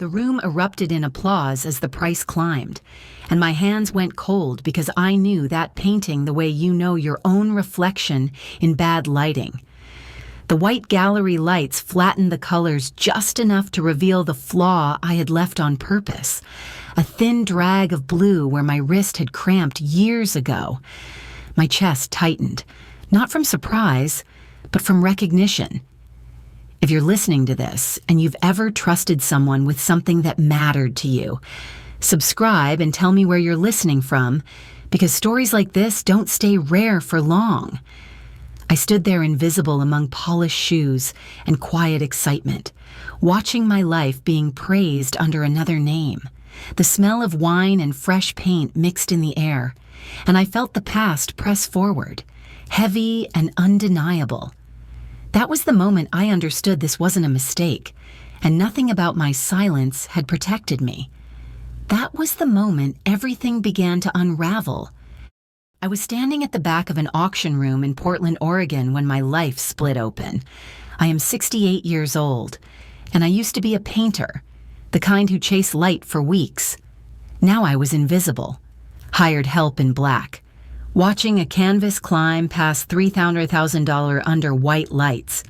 The room erupted in applause as the price climbed, and my hands went cold because I knew that painting the way you know your own reflection in bad lighting. The white gallery lights flattened the colors just enough to reveal the flaw I had left on purpose, a thin drag of blue where my wrist had cramped years ago. My chest tightened, not from surprise, but from recognition. If you're listening to this and you've ever trusted someone with something that mattered to you, subscribe and tell me where you're listening from, because stories like this don't stay rare for long. I stood there invisible among polished shoes and quiet excitement, watching my life being praised under another name. The smell of wine and fresh paint mixed in the air, and I felt the past press forward, heavy and undeniable. That was the moment I understood this wasn't a mistake, and nothing about my silence had protected me. That was the moment everything began to unravel. I was standing at the back of an auction room in Portland, Oregon when my life split open. I am 68 years old, and I used to be a painter, the kind who chased light for weeks. Now I was invisible, hired help in black, watching a canvas climb past $300,000 under white lights.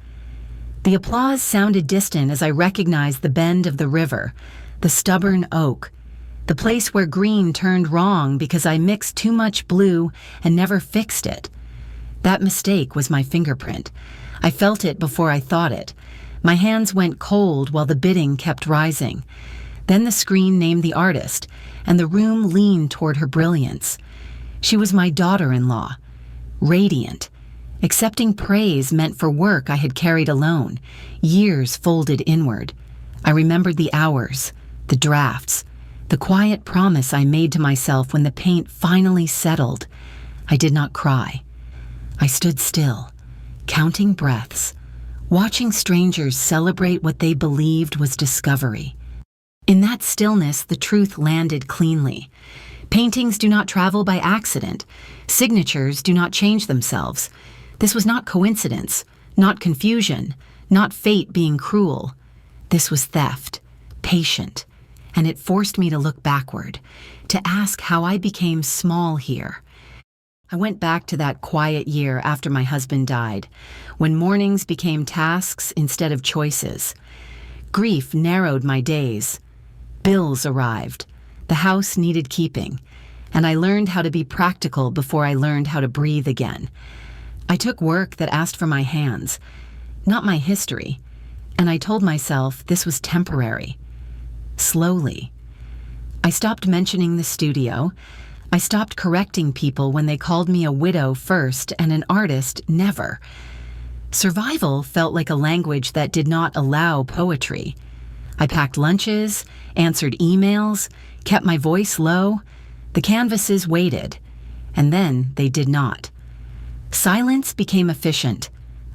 The applause sounded distant as I recognized the bend of the river, the stubborn oak, the place where green turned wrong because I mixed too much blue and never fixed it. That mistake was my fingerprint. I felt it before I thought it. My hands went cold while the bidding kept rising. Then the screen named the artist, and the room leaned toward her brilliance. She was my daughter-in-law, radiant, accepting praise meant for work I had carried alone, years folded inward. I remembered the hours, the drafts, the quiet promise I made to myself when the paint finally settled. I did not cry. I stood still, counting breaths, watching strangers celebrate what they believed was discovery. In that stillness, the truth landed cleanly. Paintings do not travel by accident. Signatures do not change themselves. This was not coincidence, not confusion, not fate being cruel. This was theft, patient, and it forced me to look backward, to ask how I became small here. I went back to that quiet year after my husband died, when mornings became tasks instead of choices. Grief narrowed my days. Bills arrived. The house needed keeping, and I learned how to be practical before I learned how to breathe again. I took work that asked for my hands, not my history, and I told myself this was temporary. Slowly. I stopped mentioning the studio. I stopped correcting people when they called me a widow first and an artist never. Survival felt like a language that did not allow poetry. I packed lunches, answered emails, kept my voice low. The canvases waited, and then they did not. Silence became efficient.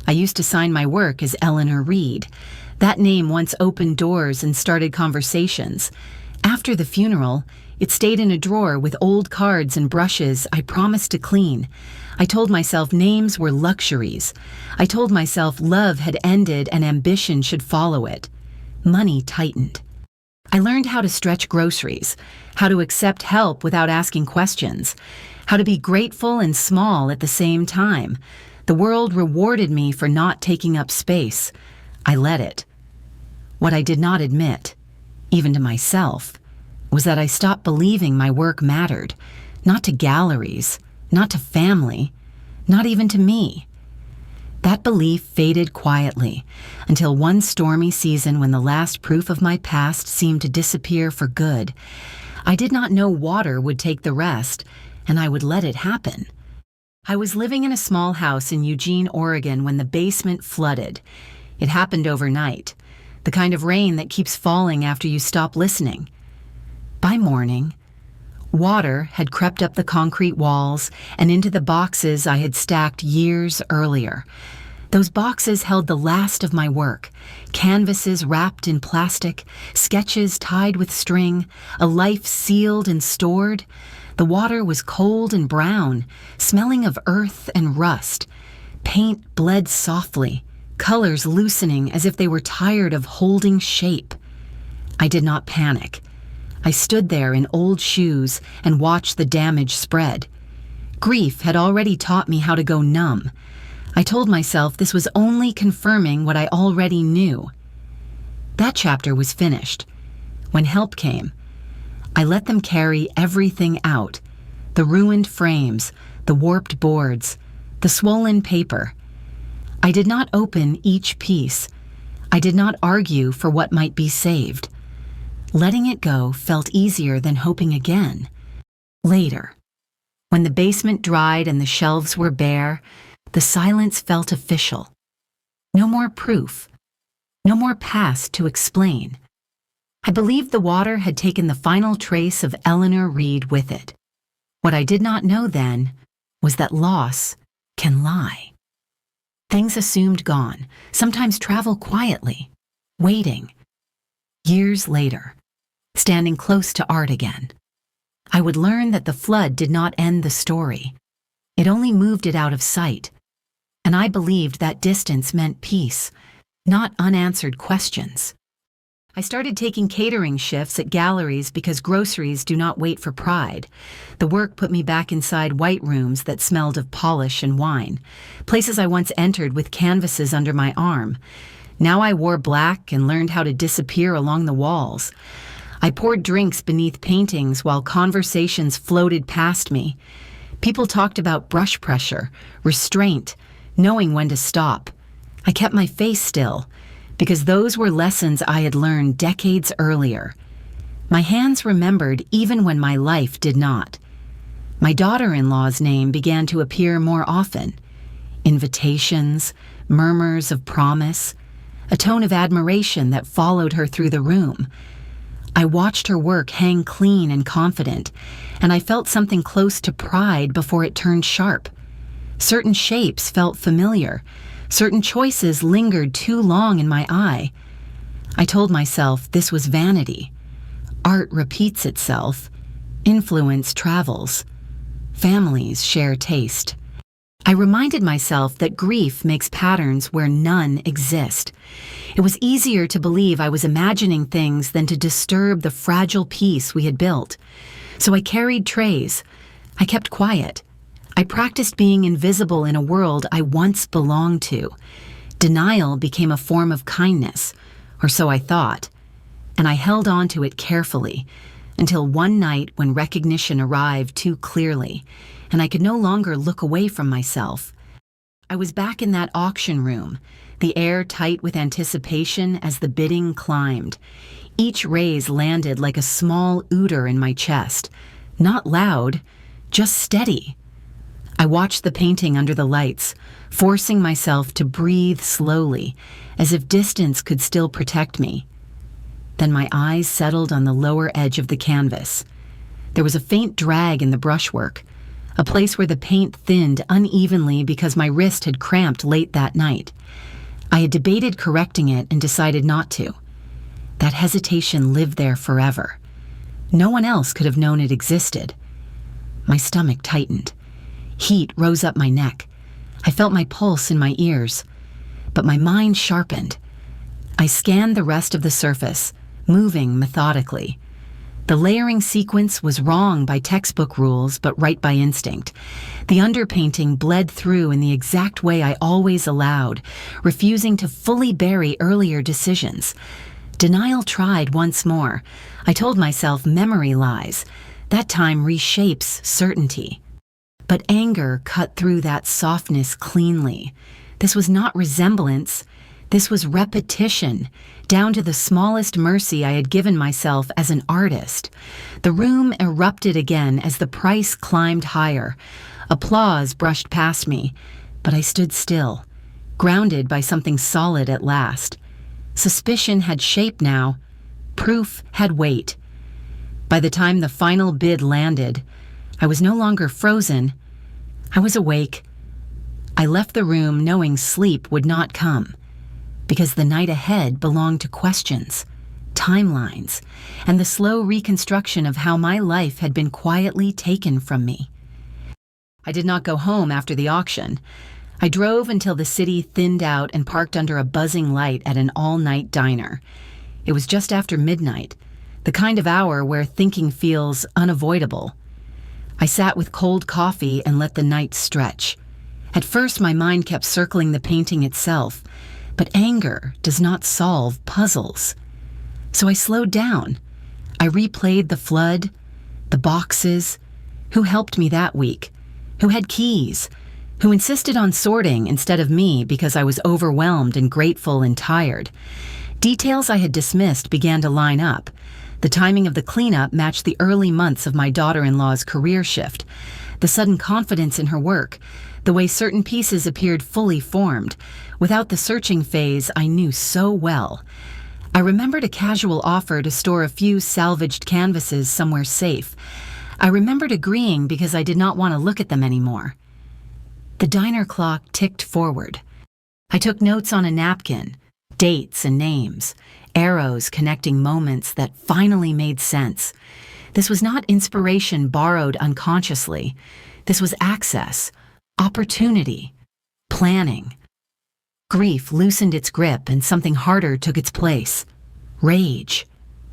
I used to sign my work as Eleanor Reed. That name once opened doors and started conversations. After the funeral, it stayed in a drawer with old cards and brushes I promised to clean. I told myself names were luxuries. I told myself love had ended and ambition should follow it. Money tightened. I learned how to stretch groceries, how to accept help without asking questions, how to be grateful and small at the same time. The world rewarded me for not taking up space. I let it. What I did not admit, even to myself, was that I stopped believing my work mattered, not to galleries, not to family, not even to me. That belief faded quietly until one stormy season when the last proof of my past seemed to disappear for good. I did not know water would take the rest, and I would let it happen. I was living in a small house in Eugene, Oregon when the basement flooded. It happened overnight, the kind of rain that keeps falling after you stop listening. By morning, water had crept up the concrete walls and into the boxes I had stacked years earlier. Those boxes held the last of my work, canvases wrapped in plastic, sketches tied with string, a life sealed and stored. The water was cold and brown, smelling of earth and rust. Paint bled softly, colors loosening as if they were tired of holding shape. I did not panic. I stood there in old shoes and watched the damage spread. Grief had already taught me how to go numb. I told myself this was only confirming what I already knew. That chapter was finished. When help came, I let them carry everything out: the ruined frames, the warped boards, the swollen paper. I did not open each piece. I did not argue for what might be saved. Letting it go felt easier than hoping again. Later, when the basement dried and the shelves were bare, the silence felt official. No more proof. No more past to explain. I believed the water had taken the final trace of Eleanor Reed with it. What I did not know then was that loss can lie. Things assumed gone sometimes travel quietly, waiting. Years later, standing close to art again, I would learn that the flood did not end the story. It only moved it out of sight. And I believed that distance meant peace, not unanswered questions. I started taking catering shifts at galleries because groceries do not wait for pride. The work put me back inside white rooms that smelled of polish and wine, places I once entered with canvases under my arm. Now I wore black and learned how to disappear along the walls. I poured drinks beneath paintings while conversations floated past me. People talked about brush pressure, restraint, knowing when to stop. I kept my face still, because those were lessons I had learned decades earlier. My hands remembered even when my life did not. My daughter-in-law's name began to appear more often. Invitations, murmurs of promise, a tone of admiration that followed her through the room. I watched her work hang clean and confident, and I felt something close to pride before it turned sharp. Certain shapes felt familiar. Certain choices lingered too long in my eye. I told myself this was vanity. Art repeats itself. Influence travels. Families share taste. I reminded myself that grief makes patterns where none exist. It was easier to believe I was imagining things than to disturb the fragile peace we had built. So I carried trays. I kept quiet. I practiced being invisible in a world I once belonged to. Denial became a form of kindness, or so I thought, and I held on to it carefully until one night when recognition arrived too clearly, and I could no longer look away from myself. I was back in that auction room, the air tight with anticipation as the bidding climbed. Each raise landed like a small ooter in my chest, not loud, just steady. I watched the painting under the lights, forcing myself to breathe slowly, as if distance could still protect me. Then my eyes settled on the lower edge of the canvas. There was a faint drag in the brushwork, a place where the paint thinned unevenly because my wrist had cramped late that night. I had debated correcting it and decided not to. That hesitation lived there forever. No one else could have known it existed. My stomach tightened. Heat rose up my neck. I felt my pulse in my ears. But my mind sharpened. I scanned the rest of the surface, moving methodically. The layering sequence was wrong by textbook rules, but right by instinct. The underpainting bled through in the exact way I always allowed, refusing to fully bury earlier decisions. Denial tried once more. I told myself memory lies. That time reshapes certainty. But anger cut through that softness cleanly. This was not resemblance. This was repetition, down to the smallest mercy I had given myself as an artist. The room erupted again as the price climbed higher. Applause brushed past me, but I stood still, grounded by something solid at last. Suspicion had shape now. Proof had weight. By the time the final bid landed, I was no longer frozen. I was awake. I left the room knowing sleep would not come, because the night ahead belonged to questions, timelines, and the slow reconstruction of how my life had been quietly taken from me. I did not go home after the auction. I drove until the city thinned out and parked under a buzzing light at an all-night diner. It was just after midnight, the kind of hour where thinking feels unavoidable. I sat with cold coffee and let the night stretch. At first, my mind kept circling the painting itself, but anger does not solve puzzles. So I slowed down. I replayed the flood, the boxes, who helped me that week, who had keys, who insisted on sorting instead of me because I was overwhelmed and grateful and tired. Details I had dismissed began to line up. The timing of the cleanup matched the early months of my daughter-in-law's career shift, the sudden confidence in her work, the way certain pieces appeared fully formed, without the searching phase I knew so well. I remembered a casual offer to store a few salvaged canvases somewhere safe. I remembered agreeing because I did not want to look at them anymore. The diner clock ticked forward. I took notes on a napkin, dates and names, arrows connecting moments that finally made sense. This was not inspiration borrowed unconsciously. This was access, opportunity, planning. Grief loosened its grip and something harder took its place. Rage,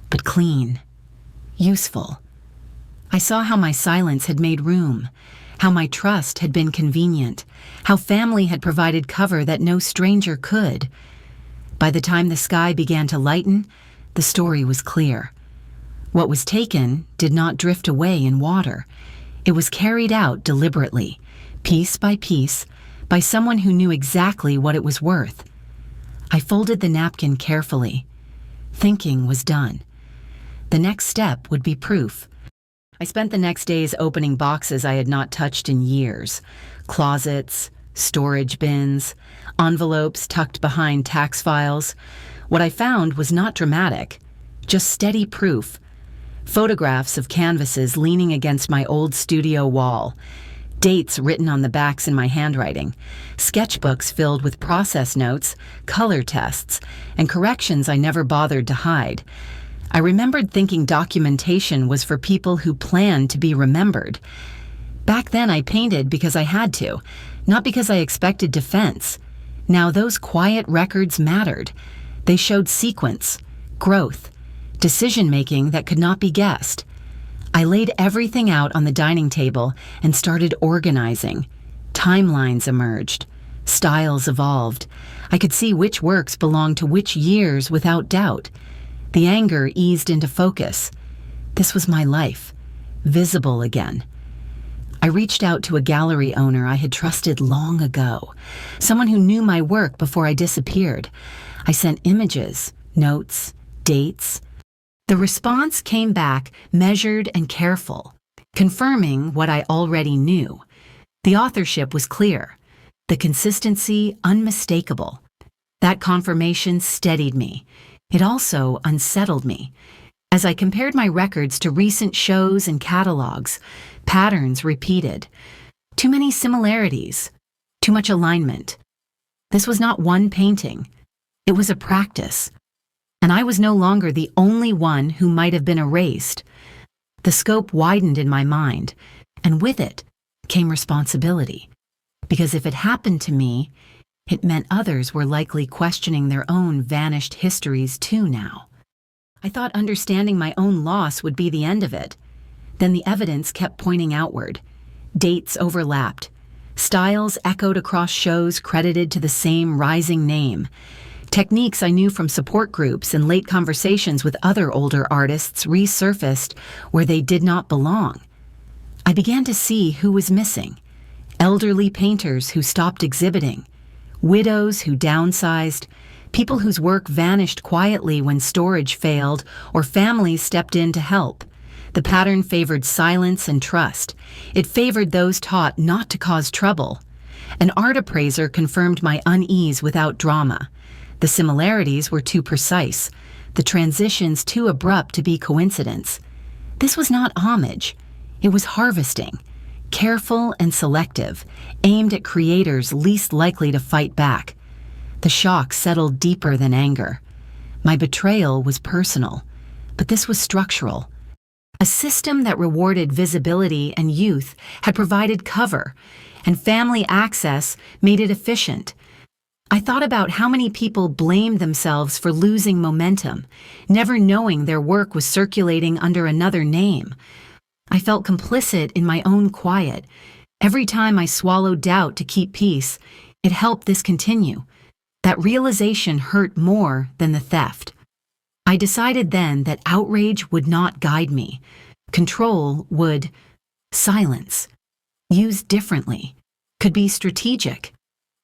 but clean, useful. I saw how my silence had made room, how my trust had been convenient, how family had provided cover that no stranger could. By the time the sky began to lighten, the story was clear. What was taken did not drift away in water. It was carried out deliberately, piece by piece, by someone who knew exactly what it was worth. I folded the napkin carefully. Thinking was done. The next step would be proof. I spent the next days opening boxes I had not touched in years. Closets, storage bins, envelopes tucked behind tax files. What I found was not dramatic, just steady proof. Photographs of canvases leaning against my old studio wall, dates written on the backs in my handwriting, sketchbooks filled with process notes, color tests, and corrections I never bothered to hide. I remembered thinking documentation was for people who planned to be remembered. Back then I painted because I had to, not because I expected defense. Now those quiet records mattered. They showed sequence, growth, decision-making that could not be guessed. I laid everything out on the dining table and started organizing. Timelines emerged. Styles evolved. I could see which works belonged to which years without doubt. The anger eased into focus. This was my life, visible again. I reached out to a gallery owner I had trusted long ago, someone who knew my work before I disappeared. I sent images, notes, dates. The response came back measured and careful, confirming what I already knew. The authorship was clear, the consistency unmistakable. That confirmation steadied me. It also unsettled me. As I compared my records to recent shows and catalogs, patterns repeated. Too many similarities, too much alignment. This was not one painting. It was a practice. And I was no longer the only one who might have been erased. The scope widened in my mind, and with it came responsibility. Because if it happened to me, it meant others were likely questioning their own vanished histories too now. I thought understanding my own loss would be the end of it. Then the evidence kept pointing outward. Dates overlapped. Styles echoed across shows credited to the same rising name. Techniques I knew from support groups and late conversations with other older artists resurfaced where they did not belong. I began to see who was missing. Elderly painters who stopped exhibiting. Widows who downsized, people whose work vanished quietly when storage failed or families stepped in to help. The pattern favored silence and trust. It favored those taught not to cause trouble. An art appraiser confirmed my unease without drama. The similarities were too precise, the transitions too abrupt to be coincidence. This was not homage. It was harvesting. Careful and selective, aimed at creators least likely to fight back. The shock settled deeper than anger. My betrayal was personal, but this was structural. A system that rewarded visibility and youth had provided cover, and family access made it efficient. I thought about how many people blamed themselves for losing momentum, never knowing their work was circulating under another name. I felt complicit in my own quiet. Every time I swallowed doubt to keep peace, it helped this continue. That realization hurt more than the theft. I decided then that outrage would not guide me. Control would. Silence. Used differently. Could be strategic.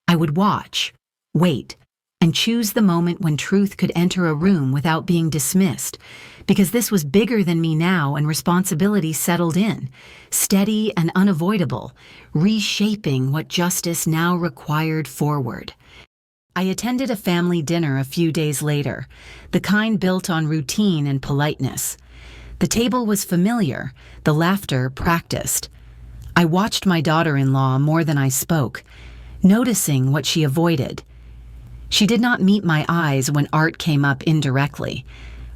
I would watch, wait, and choose the moment when truth could enter a room without being dismissed, because this was bigger than me now and responsibility settled in, steady and unavoidable, reshaping what justice now required forward. I attended a family dinner a few days later, the kind built on routine and politeness. The table was familiar, the laughter practiced. I watched my daughter-in-law more than I spoke, noticing what she avoided. She did not meet my eyes when Art came up indirectly.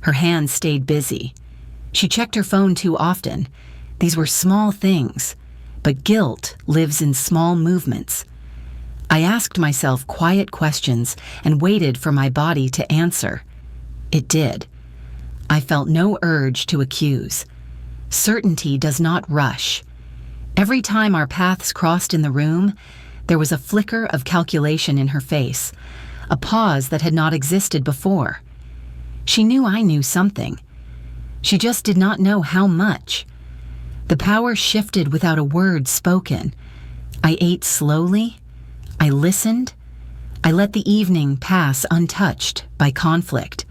Her hands stayed busy. She checked her phone too often. These were small things, but guilt lives in small movements. I asked myself quiet questions and waited for my body to answer. It did. I felt no urge to accuse. Certainty does not rush. Every time our paths crossed in the room, there was a flicker of calculation in her face, a pause that had not existed before. She knew I knew something. She just did not know how much. The power shifted without a word spoken. I ate slowly. I listened. I let the evening pass untouched by conflict.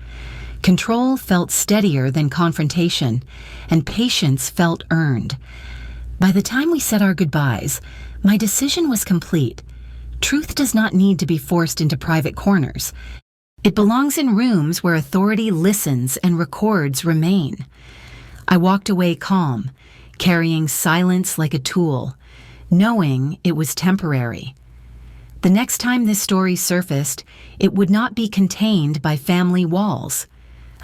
Control felt steadier than confrontation, and patience felt earned. By the time we said our goodbyes, my decision was complete. Truth does not need to be forced into private corners. It belongs in rooms where authority listens and records remain. I walked away calm, carrying silence like a tool, knowing it was temporary. The next time this story surfaced, it would not be contained by family walls.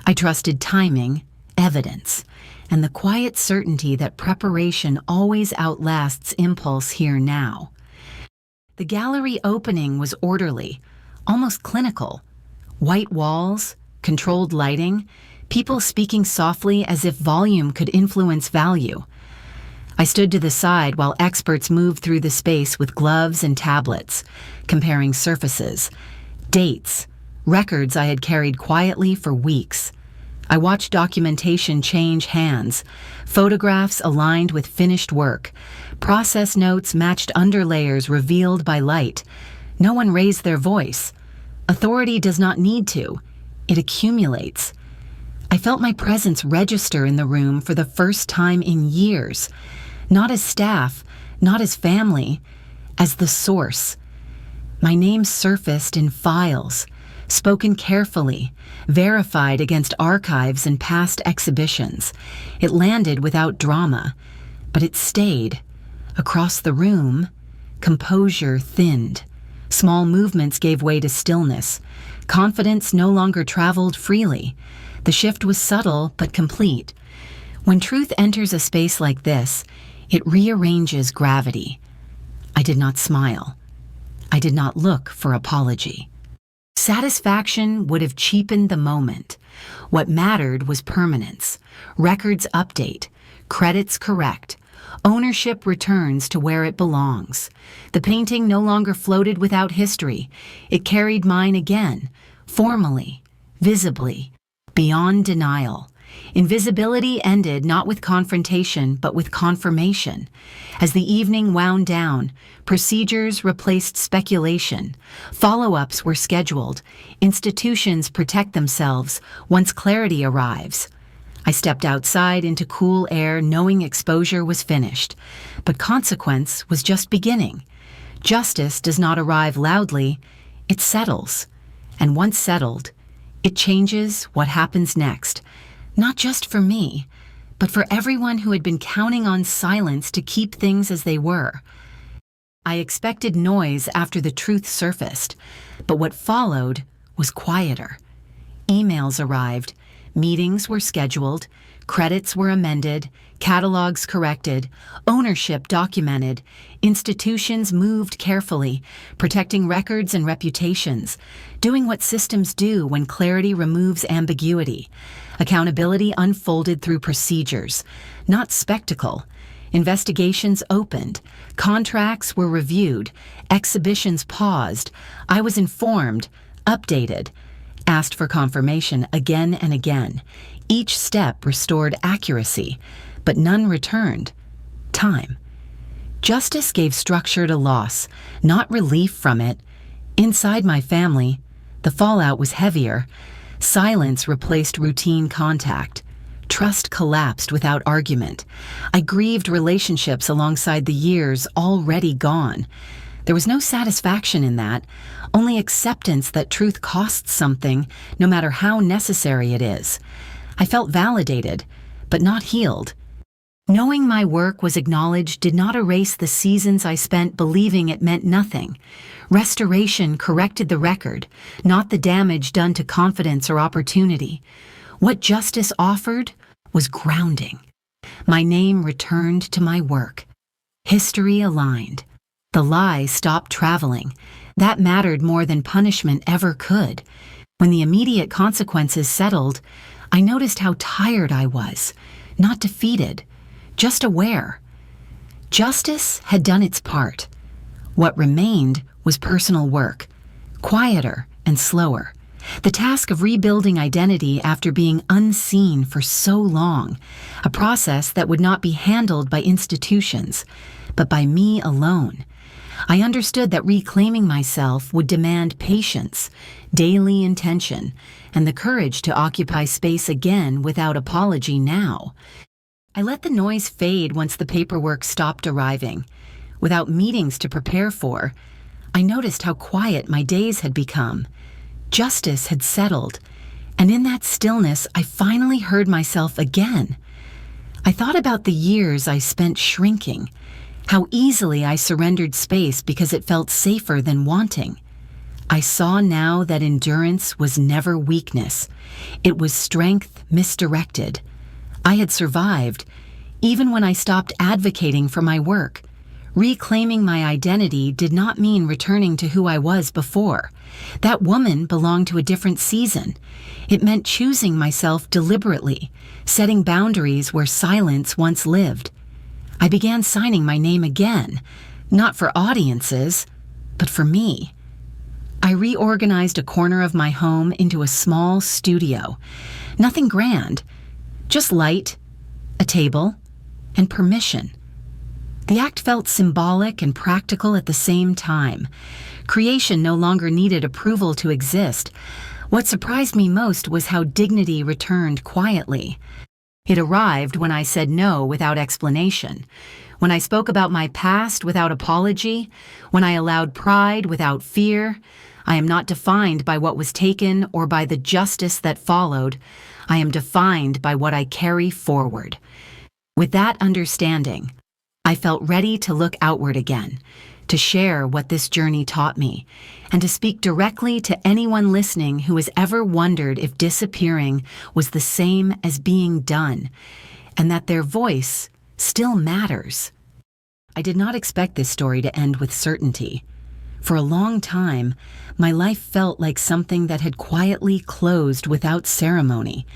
I trusted timing, evidence, and the quiet certainty that preparation always outlasts impulse here now. The gallery opening was orderly, almost clinical. White walls, controlled lighting, people speaking softly as if volume could influence value. I stood to the side while experts moved through the space with gloves and tablets, comparing surfaces, dates, records I had carried quietly for weeks. I watched documentation change hands, photographs aligned with finished work, process notes matched underlayers revealed by light. No one raised their voice. Authority does not need to. It accumulates. I felt my presence register in the room for the first time in years, not as staff, not as family, as the source. My name surfaced in files, spoken carefully, verified against archives and past exhibitions. It landed without drama, but it stayed. Across the room, composure thinned. Small movements gave way to stillness. Confidence no longer traveled freely. The shift was subtle but complete. When truth enters a space like this, it rearranges gravity. I did not smile. I did not look for apology. Satisfaction would have cheapened the moment. What mattered was permanence. Records update. Credits correct. Ownership returns to where it belongs. The painting no longer floated without history. It carried mine again, formally, visibly, beyond denial. Invisibility ended not with confrontation, but with confirmation. As the evening wound down, procedures replaced speculation. Follow-ups were scheduled. Institutions protect themselves once clarity arrives. I stepped outside into cool air knowing exposure was finished, but consequence was just beginning. Justice does not arrive loudly, it settles. And once settled, it changes what happens next. Not just for me, but for everyone who had been counting on silence to keep things as they were. I expected noise after the truth surfaced, but what followed was quieter. Emails arrived, meetings were scheduled, Credits were amended, catalogs corrected, ownership documented, institutions moved carefully, protecting records and reputations, doing what systems do when clarity removes ambiguity. Accountability unfolded through procedures, not spectacle. Investigations opened, contracts were reviewed, exhibitions paused. I was informed, updated, asked for confirmation again and again. Each step restored accuracy, but none returned time. Justice gave structure to loss, not relief from it. Inside my family, the fallout was heavier. Silence replaced routine contact. Trust collapsed without argument. I grieved relationships alongside the years already gone. There was no satisfaction in that, only acceptance that truth costs something, no matter how necessary it is. I felt validated, but not healed. Knowing my work was acknowledged did not erase the seasons I spent believing it meant nothing. Restoration corrected the record, not the damage done to confidence or opportunity. What justice offered was grounding. My name returned to my work. History aligned. The lie stopped traveling. That mattered more than punishment ever could. When the immediate consequences settled, I noticed how tired I was, not defeated, just aware. Justice had done its part. What remained was personal work, quieter and slower. The task of rebuilding identity after being unseen for so long, a process that would not be handled by institutions, but by me alone. I understood that reclaiming myself would demand patience, daily intention, and the courage to occupy space again without apology now. I let the noise fade once the paperwork stopped arriving. Without meetings to prepare for, I noticed how quiet my days had become. Justice had settled, and in that stillness I finally heard myself again. I thought about the years I spent shrinking, how easily I surrendered space because it felt safer than wanting. I saw now that endurance was never weakness. It was strength misdirected. I had survived, even when I stopped advocating for my work. Reclaiming my identity did not mean returning to who I was before. That woman belonged to a different season. It meant choosing myself deliberately, setting boundaries where silence once lived. I began signing my name again, not for audiences, but for me. I reorganized a corner of my home into a small studio. Nothing grand, just light, a table, and permission. The act felt symbolic and practical at the same time. Creation no longer needed approval to exist. What surprised me most was how dignity returned quietly. It arrived when I said no without explanation, when I spoke about my past without apology, when I allowed pride without fear. I am not defined by what was taken or by the justice that followed. I am defined by what I carry forward. With that understanding, I felt ready to look outward again, to share what this journey taught me, and to speak directly to anyone listening who has ever wondered if disappearing was the same as being done, and that their voice still matters. I did not expect this story to end with certainty. For a long time, my life felt like something that had quietly closed without ceremony.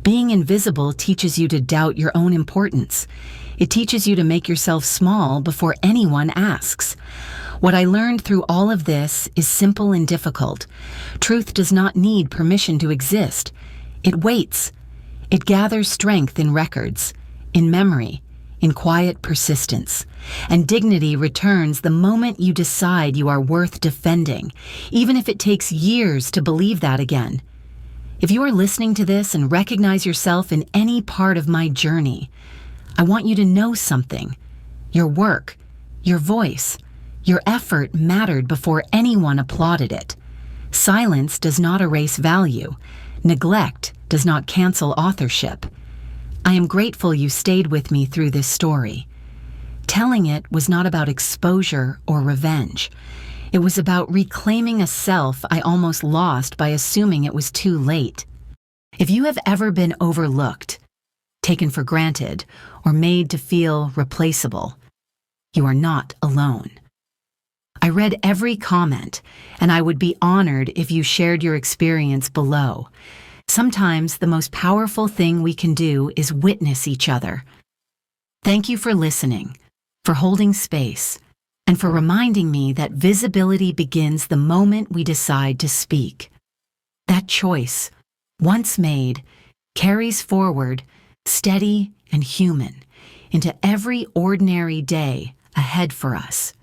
Being invisible teaches you to doubt your own importance. It teaches you to make yourself small before anyone asks. What I learned through all of this is simple and difficult. Truth does not need permission to exist. It waits. It gathers strength in records, in memory, in quiet persistence. And dignity returns the moment you decide you are worth defending, even if it takes years to believe that again. If you are listening to this and recognize yourself in any part of my journey, I want you to know something. Your work, your voice, your effort mattered before anyone applauded it. Silence does not erase value. Neglect does not cancel authorship. I am grateful you stayed with me through this story. Telling it was not about exposure or revenge. It was about reclaiming a self I almost lost by assuming it was too late. If you have ever been overlooked, taken for granted, or made to feel replaceable. You are not alone. I read every comment, and I would be honored if you shared your experience below. Sometimes the most powerful thing we can do is witness each other. Thank you for listening, for holding space, and for reminding me that visibility begins the moment we decide to speak. That choice, once made, carries forward, steady and human, into every ordinary day ahead for us.